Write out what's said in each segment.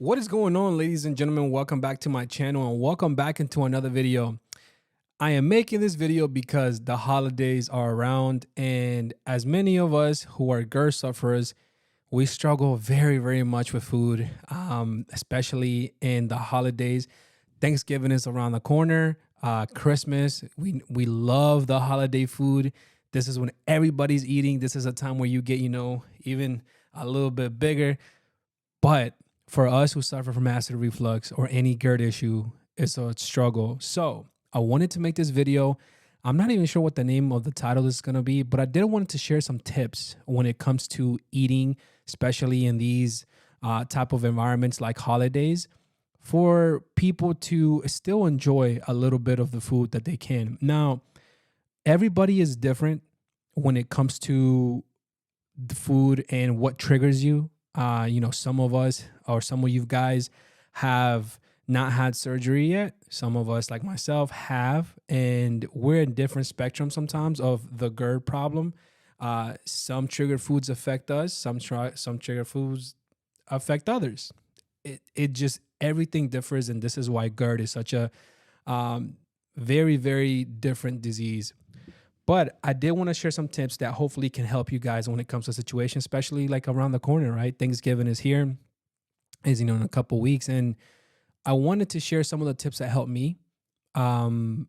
What is going on, ladies and gentlemen? Welcome back to my channel and welcome back into another video. I am making this video because the holidays are around, and as many of us who are GERD sufferers, we struggle very much with food, especially in the holidays. Thanksgiving is around the corner. Christmas, we love the holiday food. This is when everybody's eating. This is a time where you get, even a little bit bigger. But for us who suffer from acid reflux or any GERD issue, it's a struggle. So I wanted to make this video. I'm not even sure what the name of the title is going to be, but I did want to share some tips when it comes to eating, especially in these type of environments like holidays, for people to still enjoy a little bit of the food that they can. Now, everybody is different when it comes to the food and what triggers you. Some of us or some of you guys have not had surgery yet. Some of us, like myself, have, and we're in different spectrums sometimes of the GERD problem. Some triggered foods affect us. Some triggered foods affect others. It just everything differs, and this is why GERD is such a very different disease. But I did want to share some tips that hopefully can help you guys when it comes to situations, especially like around the corner, right? Thanksgiving is here, is in a couple weeks, and I wanted to share some of the tips that helped me. Um,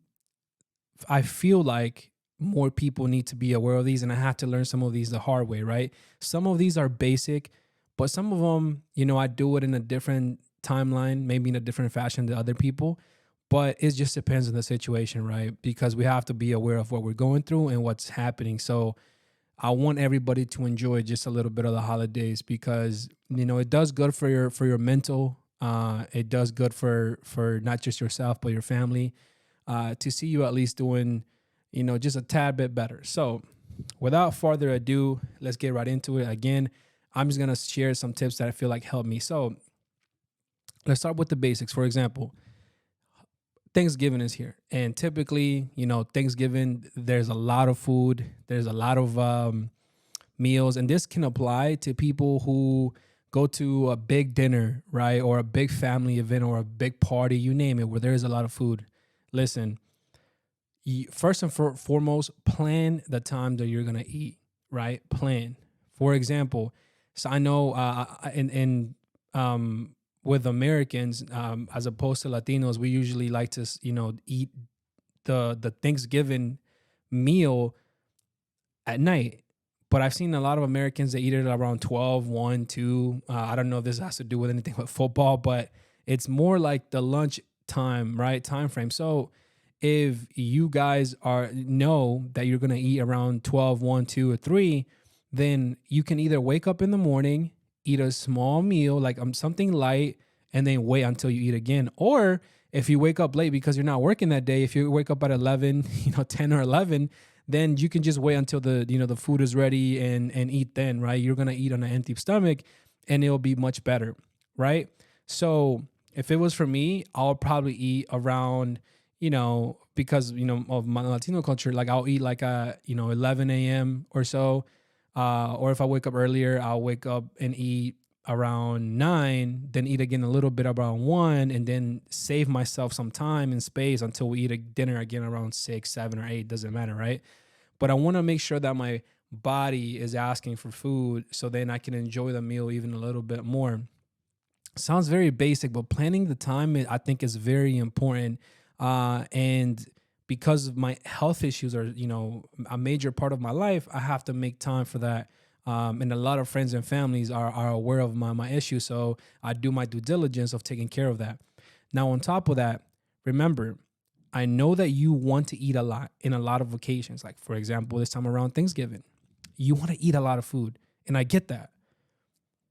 I feel like more people need to be aware of these, and I have to learn some of these the hard way, right? Some of these are basic, but some of them, I do it in a different timeline, maybe in a different fashion than other people. But it just depends on the situation, right? Because we have to be aware of what we're going through and what's happening. So I want everybody to enjoy just a little bit of the holidays because it does good for your mental. It does good for not just yourself but your family. To see you at least doing, just a tad bit better. So without further ado, let's get right into it. Again, I'm just gonna share some tips that I feel like help me. So let's start with the basics. For example, Thanksgiving is here, and typically, Thanksgiving there's a lot of food, there's a lot of meals, and this can apply to people who go to a big dinner, right, or a big family event or a big party, you name it, where there is a lot of food. Listen, first and foremost, plan the time that you're gonna eat, right? Plan. For example, so I know in with Americans, as opposed to Latinos, we usually like to eat the Thanksgiving meal at night. But I've seen a lot of Americans that eat it around 12, 1, 2. I don't know if this has to do with anything with football, but it's more like the lunch time, right? Time frame. So if you guys know that you're gonna eat around 12, 1, 2, or 3, then you can either wake up in the morning, eat a small meal, like something light, and then wait until you eat again. Or if you wake up late because you're not working that day, if you wake up at 11, 10 or 11, then you can just wait until the food is ready and eat then, right? You're gonna eat on an empty stomach, and it'll be much better, right? So if it was for me, I'll probably eat around, because of my Latino culture, like I'll eat like 11 a.m. or so, or if I wake up earlier, I'll wake up and eat around 9, then eat again a little bit around 1, and then save myself some time and space until we eat a dinner again around 6, 7, or 8. Doesn't matter, right? But I want to make sure that my body is asking for food so then I can enjoy the meal even a little bit more. Sounds very basic, but planning the time I think is very important. And because of my health issues are a major part of my life, I have to make time for that. And a lot of friends and families are aware of my issue, so I do my due diligence of taking care of that. Now, on top of that, remember, I know that you want to eat a lot in a lot of occasions. Like, for example, this time around Thanksgiving, you want to eat a lot of food, and I get that.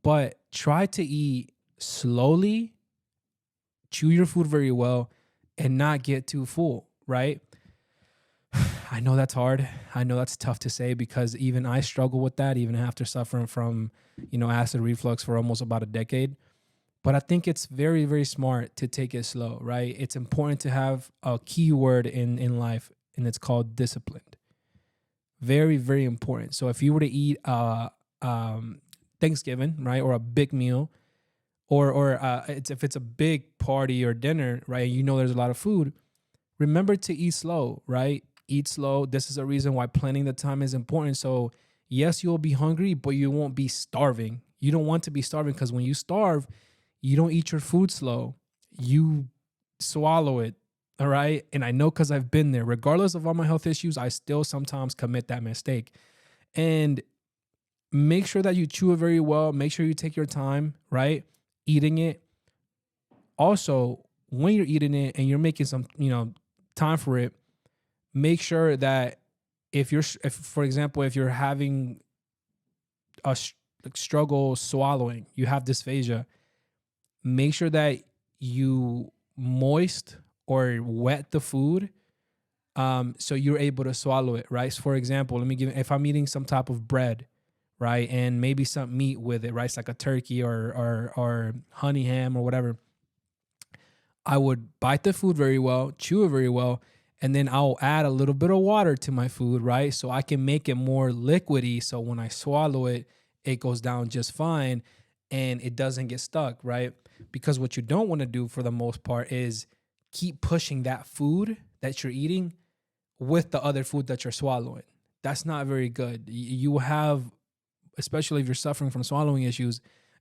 But try to eat slowly, chew your food very well, and not get too full, right? I know that's hard. I know that's tough to say because even I struggle with that, even after suffering from, acid reflux for almost about a decade. But I think it's very smart to take it slow, right? It's important to have a key word in life, and it's called disciplined. Very important. So if you were to eat Thanksgiving, right, or a big meal, if it's a big party or dinner, right? You know there's a lot of food. Remember to eat slow, right? Eat slow. This is a reason why planning the time is important. So yes, you'll be hungry, but you won't be starving. You don't want to be starving, because when you starve, you don't eat your food slow. You swallow it. All right. And I know, because I've been there. Regardless of all my health issues, I still sometimes commit that mistake. And make sure that you chew it very well. Make sure you take your time, right? Eating it. Also, when you're eating it and you're making some, time for it, make sure that if for example, if you're having like struggle swallowing, you have dysphagia, make sure that you moist or wet the food, so you're able to swallow it, right? So for example, if I'm eating some type of bread, right, and maybe some meat with it, right, it's like a turkey or honey ham or whatever, I would bite the food very well, chew it very well, and then I'll add a little bit of water to my food, right? So I can make it more liquidy. So when I swallow it, it goes down just fine and it doesn't get stuck, right? Because what you don't want to do for the most part is keep pushing that food that you're eating with the other food that you're swallowing. That's not very good. You have, especially if you're suffering from swallowing issues,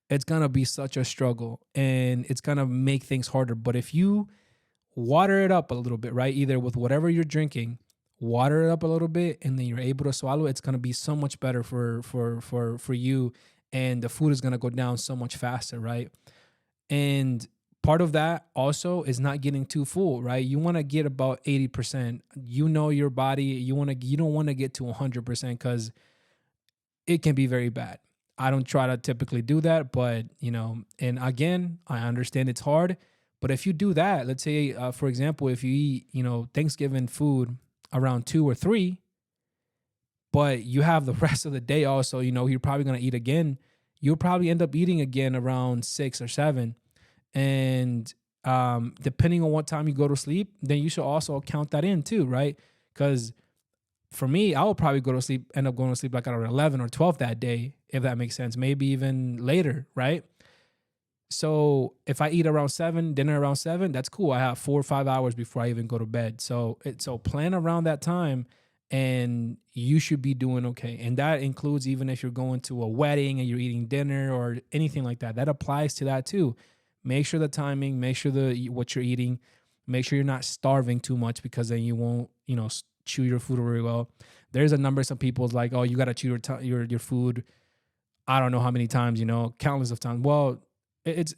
it's gonna be such a struggle and it's gonna make things harder. But if you water it up a little bit, right, either with whatever you're drinking, water it up a little bit, and then you're able to swallow it, it's gonna be so much better for you, and the food is gonna go down so much faster, right? And part of that also is not getting too full, right? You want to get about 80%. You know your body. You don't want to get to 100%, because it can be very bad. I don't try to typically do that, but and again, I understand it's hard. But if you do that, let's say, for example, if you eat, Thanksgiving food around 2 or 3, but you have the rest of the day also, you're probably gonna eat again. You'll probably end up eating again around 6 or 7, and depending on what time you go to sleep, then you should also count that in too, right? Because for me, I will probably end up going to sleep like around 11 or 12 that day, if that makes sense. Maybe even later, right? So if I eat around 7, dinner around 7, that's cool. I have 4 or 5 hours before I even go to bed. So plan around that time, and you should be doing okay. And that includes even if you're going to a wedding and you're eating dinner or anything like that. That applies to that too. Make sure the timing, make sure what you're eating, make sure you're not starving too much, because then you won't, chew your food very well. There's a number of some people's like, oh, you got to chew your food. I don't know how many times, countless of times. Well, it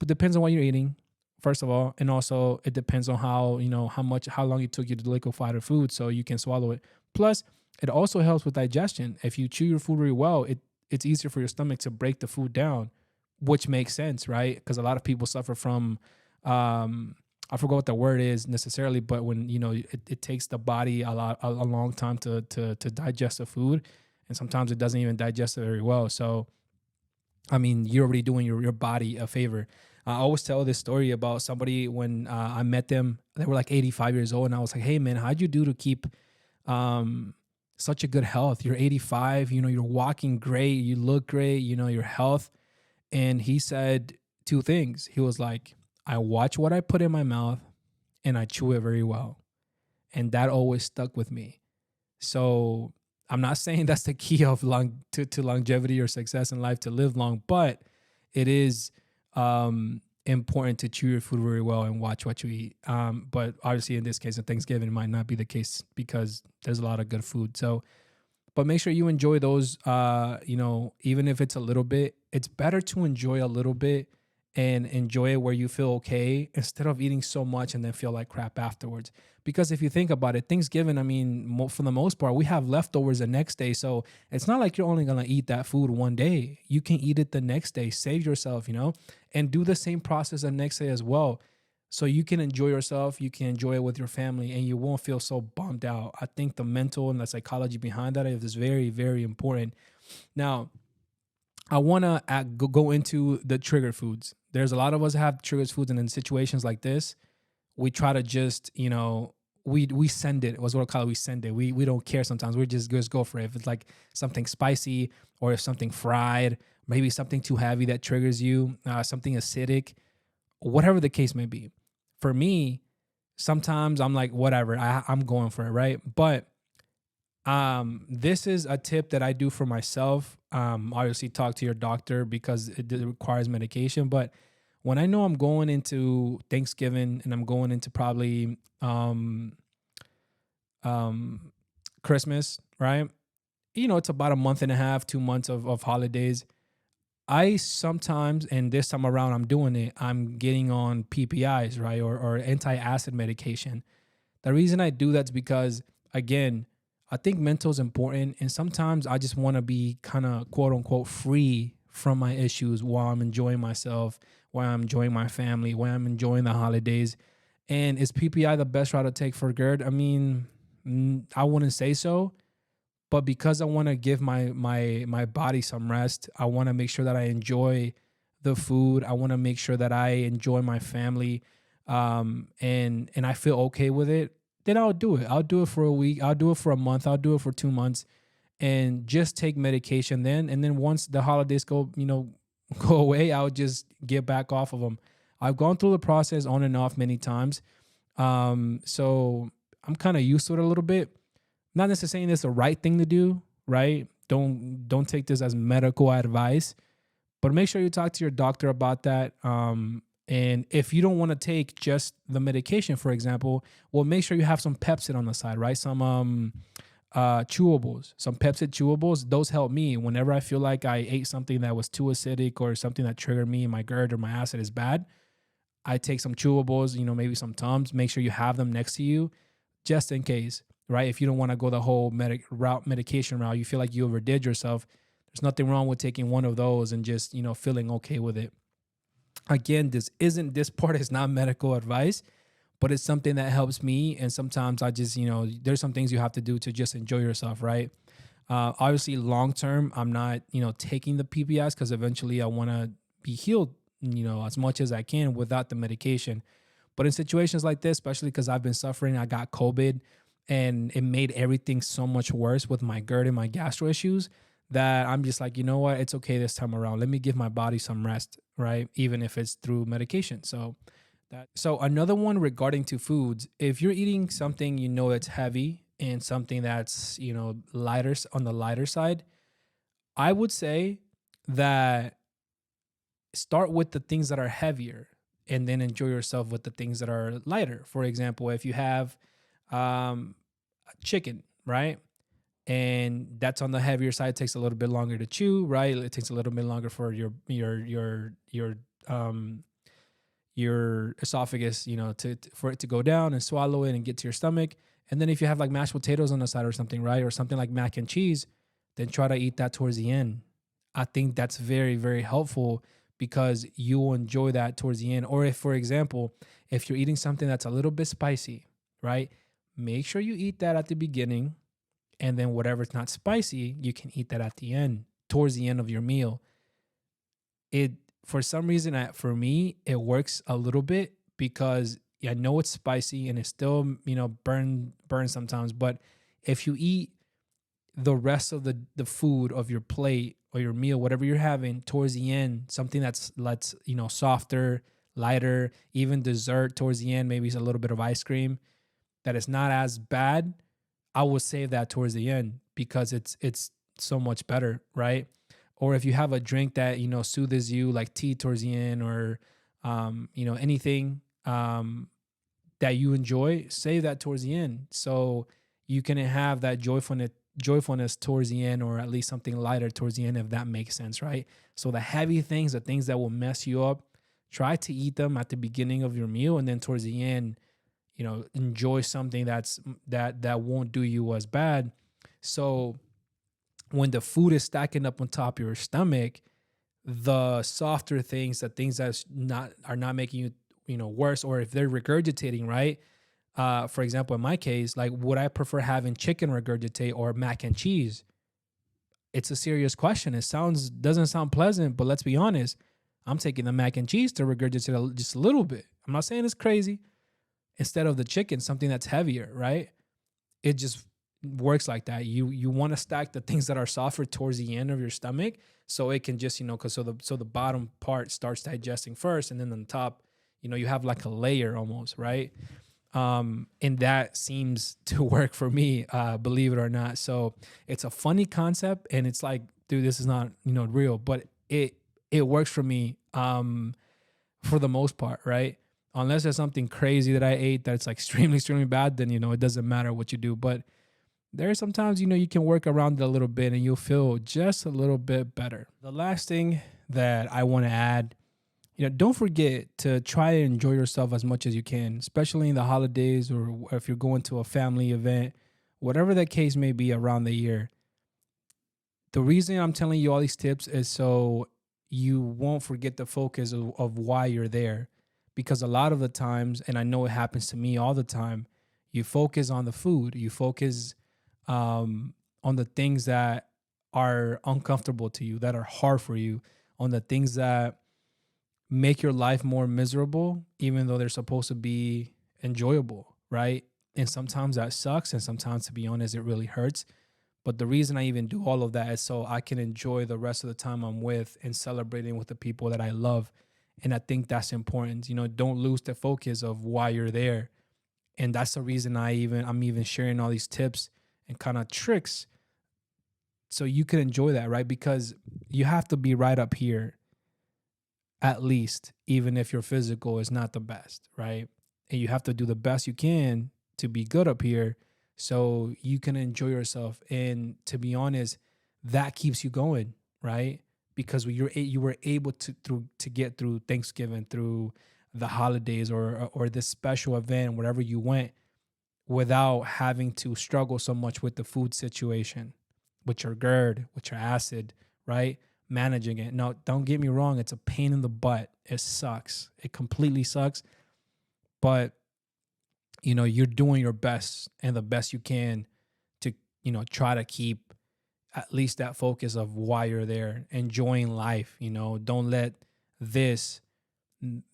depends on what you're eating, first of all, and also it depends on how long it took you to liquefy the food so you can swallow it. Plus, it also helps with digestion. If you chew your food very well, it's easier for your stomach to break the food down, which makes sense, right? Because a lot of people suffer from I forgot what the word is necessarily, but when it takes the body a long time to digest the food, and sometimes it doesn't even digest it very well. So I mean, you're already doing your body a favor. I always tell this story about somebody when I met them. They were like 85 years old, and I was like, "Hey, man, how'd you do to keep such a good health? You're 85. You're walking great. You look great. Your health." And he said 2 things. He was like, "I watch what I put in my mouth, and I chew it very well," and that always stuck with me. So I'm not saying that's the key of to longevity or success in life, to live long, but it is important to chew your food very well and watch what you eat. But obviously in this case of Thanksgiving, it might not be the case because there's a lot of good food. So, but make sure you enjoy those, even if it's a little bit. It's better to enjoy a little bit and enjoy it where you feel okay, instead of eating so much and then feel like crap afterwards. Because if you think about it, Thanksgiving, I mean, for the most part, we have leftovers the next day. So it's not like you're only going to eat that food one day. You can eat it the next day. Save yourself, and do the same process the next day as well. So you can enjoy yourself, you can enjoy it with your family, and you won't feel so bummed out. I think the mental and the psychology behind that is very, very important. Now, I want to go into the trigger foods. There's a lot of us that have trigger foods, and in situations like this, we try to just, we send it. What's what I call it? We send it. We don't care sometimes. We just go for it. If it's like something spicy or if something fried, maybe something too heavy that triggers you, something acidic, whatever the case may be. For me, sometimes I'm like, whatever, I'm going for it, right? But this is a tip that I do for myself. Obviously, talk to your doctor because it requires medication. But when I know I'm going into Thanksgiving and I'm going into probably um, Christmas, right? You know, it's about a month and a half, 2 months of holidays. I sometimes, and this time around, I'm doing it. I'm getting on PPIs, right, or anti-acid medication. The reason I do that's because, again, I think mental is important, and sometimes I just want to be kind of quote unquote free from my issues while I'm enjoying myself, while I'm enjoying my family, while I'm enjoying the holidays. And is PPI the best route to take for GERD? I mean, I wouldn't say so, but because I want to give my body some rest, I want to make sure that I enjoy the food. I want to make sure that I enjoy my family, and I feel okay with it. Then I'll do it. I'll do it for a week. I'll do it for a month. I'll do it for 2 months, and just take medication. And then once the holidays go, go away, I'll just get back off of them. I've gone through the process on and off many times, so I'm kind of used to it a little bit. Not necessarily saying it's the right thing to do, right? Don't take this as medical advice, but make sure you talk to your doctor about that. And if you don't want to take just the medication, for example, well, make sure you have some Pepsid on the side, right? Some chewables, some Pepsid chewables. Those help me whenever I feel like I ate something that was too acidic or something that triggered me. My GERD or my acid is bad. I take some chewables, maybe some Tums. Make sure you have them next to you, just in case, right? If you don't want to go the whole medication route, you feel like you overdid yourself. There's nothing wrong with taking one of those and just feeling okay with it. Again, this part is not medical advice, but it's something that helps me. And sometimes I just there's some things you have to do to just enjoy yourself, right? Obviously, long term, I'm not taking the PPIs because eventually I want to be healed, as much as I can without the medication. But in situations like this, especially because I've been suffering, I got COVID, and it made everything so much worse with my GERD and my gastro issues, that I'm just like, you know what, it's okay this time around. Let me give my body some rest, right? Even if it's through medication. So another one regarding to foods, if you're eating something that's heavy and something that's lighter, on the lighter side, I would say that start with the things that are heavier and then enjoy yourself with the things that are lighter. For example, if you have chicken, right? And that's on the heavier side, it takes a little bit longer to chew, right? It takes a little bit longer for your esophagus, for it to go down and swallow it and get to your stomach. And then if you have like mashed potatoes on the side or something, right? Or something like mac and cheese, then try to eat that towards the end. I think that's very, very helpful because you will enjoy that towards the end. Or if, for example, if you're eating something that's a little bit spicy, right? Make sure you eat that at the beginning, and then whatever's not spicy, you can eat that at the end, towards the end of your meal. It, for some reason, for me, it works a little bit because I know it's spicy and it still, burn sometimes. But if you eat the rest of the food of your plate or your meal, whatever you're having, towards the end, something that's softer, lighter, even dessert towards the end, maybe it's a little bit of ice cream, that is not as bad, I would save that towards the end because it's so much better, right? Or if you have a drink that soothes you, like tea towards the end, or anything that you enjoy, save that towards the end so you can have that joyfulness towards the end, or at least something lighter towards the end, if that makes sense, right? So the heavy things, the things that will mess you up, try to eat them at the beginning of your meal, and then towards the end, enjoy something that won't do you as bad. So when the food is stacking up on top of your stomach, the softer things, the things that are not making you worse, or if they're regurgitating, right? For example, in my case, like, would I prefer having chicken regurgitate or mac and cheese? It's a serious question. It doesn't sound pleasant, but let's be honest. I'm taking the mac and cheese to regurgitate just a little bit. I'm not saying it's crazy. instead of the chicken, something that's heavier, right? It just works like that. You want to stack the things that are softer towards the end of your stomach, so it can just, cuz so the bottom part starts digesting first, and then on the top, you have like a layer almost, right? And that seems to work for me, believe it or not. So it's a funny concept, and it's like, dude, this is not, real, but it works for me, for the most part, right? Unless there's something crazy that I ate that's like extremely, extremely bad, then it doesn't matter what you do. But there are sometimes, you can work around it a little bit and you'll feel just a little bit better. The last thing that I want to add, don't forget to try to enjoy yourself as much as you can, especially in the holidays, or if you're going to a family event, whatever the case may be around the year. The reason I'm telling you all these tips is so you won't forget the focus of why you're there. Because a lot of the times, and I know it happens to me all the time, you focus on the food, you focus on the things that are uncomfortable to you, that are hard for you, on the things that make your life more miserable, even though they're supposed to be enjoyable, right? And sometimes that sucks. And sometimes, to be honest, it really hurts. But the reason I even do all of that is so I can enjoy the rest of the time I'm with and celebrating with the people that I love. And I think that's important. Don't lose the focus of why you're there. And that's the reason I'm even sharing all these tips and kind of tricks so you can enjoy that, right? Because you have to be right up here, at least, even if your physical is not the best, right? And you have to do the best you can to be good up here so you can enjoy yourself. And to be honest, that keeps you going, right? Because you were able to get through Thanksgiving, through the holidays, or this special event, wherever you went, without having to struggle so much with the food situation, with your GERD, with your acid, right? Managing it. Now, don't get me wrong, it's a pain in the butt. It sucks. It completely sucks. But, you're doing your best and the best you can to, try to keep at least that focus of why you're there, enjoying life. This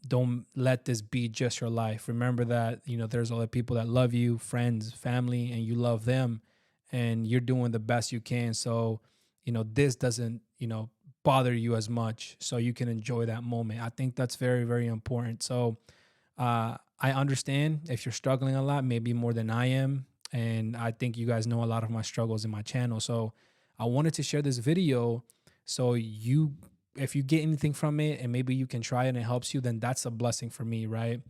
don't let this be just your life. Remember that, there's other people that love you, friends, family, and you love them, and you're doing the best you can. So, this doesn't, bother you as much, so you can enjoy that moment. I think that's very, very important. So, I understand if you're struggling a lot, maybe more than I am. And I think you guys know a lot of my struggles in my channel. So I wanted to share this video so if you get anything from it and maybe you can try it and it helps you, then that's a blessing for me, right?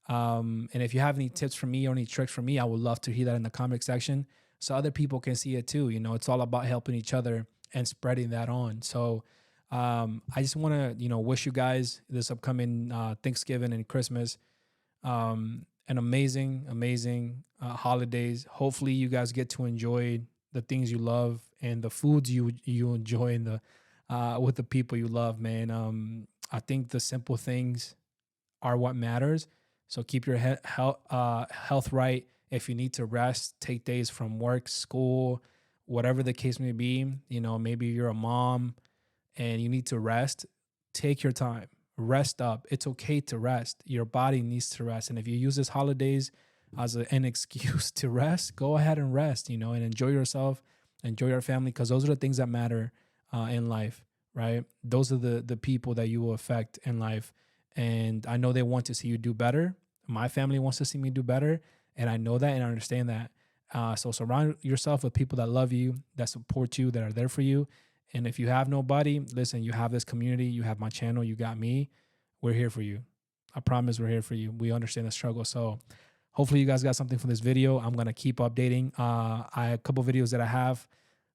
And if you have any tips for me or any tricks for me, I would love to hear that in the comment section so other people can see it too. It's all about helping each other and spreading that on. So I just want to, wish you guys this upcoming Thanksgiving and Christmas an amazing, amazing holidays. Hopefully you guys get to enjoy the things you love and the foods you enjoy in the with the people you love, man. I think the simple things are what matters. So keep your health right. If you need to rest, take days from work, school, whatever the case may be. Maybe you're a mom and you need to rest. Take your time, rest up. It's okay to rest. Your body needs to rest. And if you use this holidays as an excuse to rest, go ahead and rest, and enjoy yourself, enjoy your family, because those are the things that matter in life, right? Those are the people that you will affect in life. And I know they want to see you do better. My family wants to see me do better. And I know that and I understand that. So surround yourself with people that love you, that support you, that are there for you. And if you have nobody, listen, you have this community, you have my channel, you got me. We're here for you. I promise we're here for you. We understand the struggle. So hopefully you guys got something from this video. I'm going to keep updating. A couple videos that I have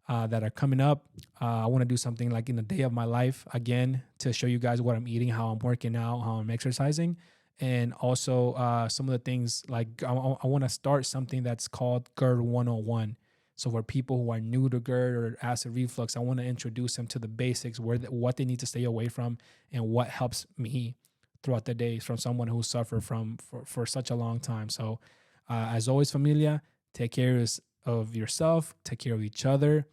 that are coming up. I want to do something like in the day of my life again to show you guys what I'm eating, how I'm working out, how I'm exercising. And also some of the things like I want to start something that's called GERD 101. So for people who are new to GERD or acid reflux, I want to introduce them to the basics, what they need to stay away from and what helps me throughout the day from someone who suffered for such a long time. So as always, familia, take care of yourself, take care of each other.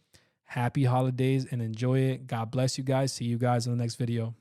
Happy holidays and enjoy it. God bless you guys. See you guys in the next video.